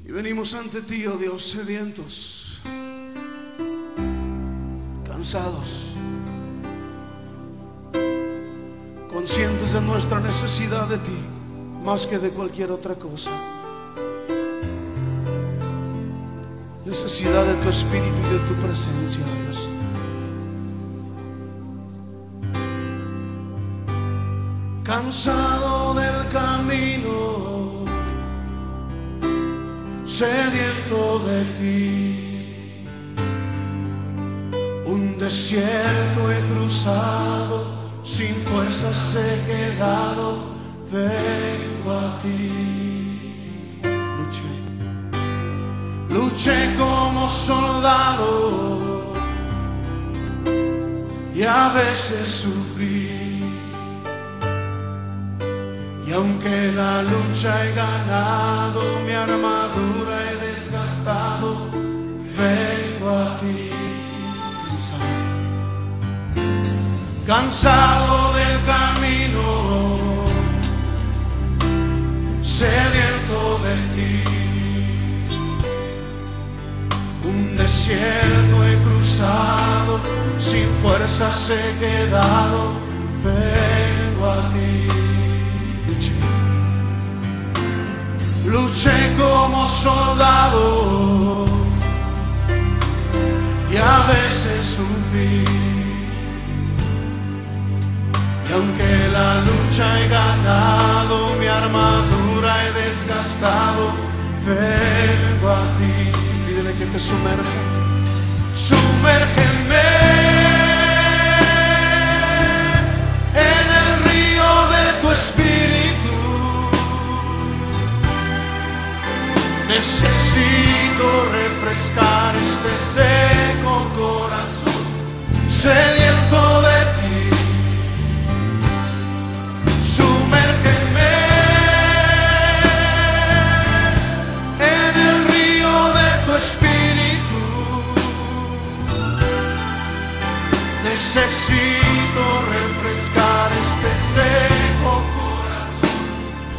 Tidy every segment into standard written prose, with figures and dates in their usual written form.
Y venimos ante ti, oh Dios, sedientos, cansados, conscientes de nuestra necesidad de ti, más que de cualquier otra cosa. Necesidad de tu espíritu y de tu presencia, Dios. Cansado del camino, sediento de ti, un desierto he cruzado, sin fuerzas he quedado, vengo a ti. Luché como soldado y a veces sufrí. Y aunque la lucha he ganado, mi armadura he desgastado, vengo a ti. Cansado del camino, sediento de ti, un desierto he cruzado, sin fuerzas he quedado, vengo a ti. Luché como soldado y a veces sufrí. Y aunque la lucha he ganado, mi armadura he desgastado, vengo a ti. Pídele que te sumerja. Sumérgeme en el río de tu espíritu. Necesito refrescar este seco corazón, sediento de ti. Sumérgeme en el río de tu espíritu. Necesito refrescar este seco corazón,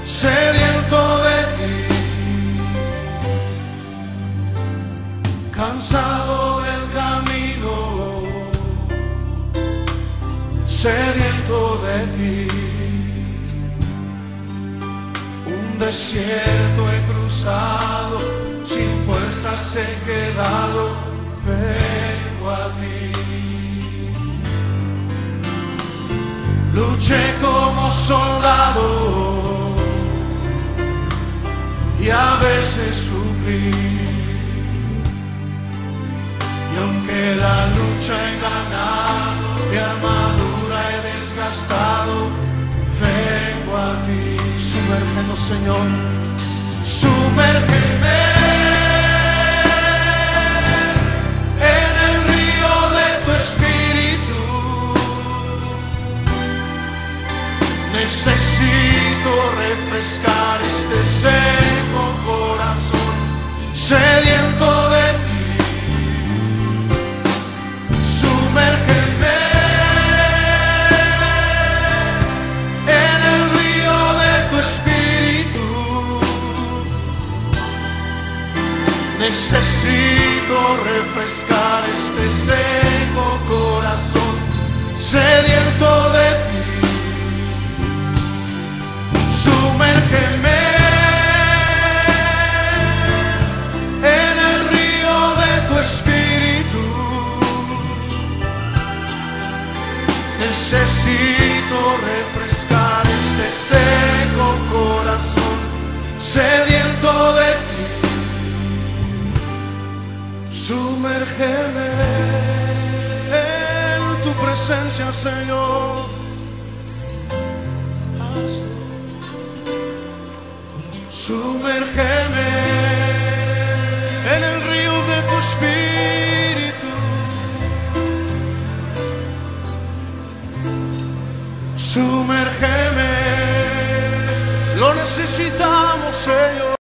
sediento de ti. Cansado del camino, sediento de ti, un desierto he cruzado, sin fuerzas he quedado, vengo a ti. Luché como soldado y a veces sufrí. Y aunque la lucha he ganado, mi armadura he desgastado, vengo a ti. Sumérgenos, Señor, sumérgeme en el río de tu espíritu. Necesito refrescar este seco corazón, sediento de ti. Sumérgeme en el río de tu espíritu. Necesito refrescar este seco corazón, sediento de ti. Sumérgeme en el río de tu espíritu. Necesito refrescar este seco corazón, sediento de ti. Sumérgeme en tu presencia, Señor. Hazlo. Sumérgeme en el río de tu espíritu. Sumérgeme, lo necesitamos, Señor.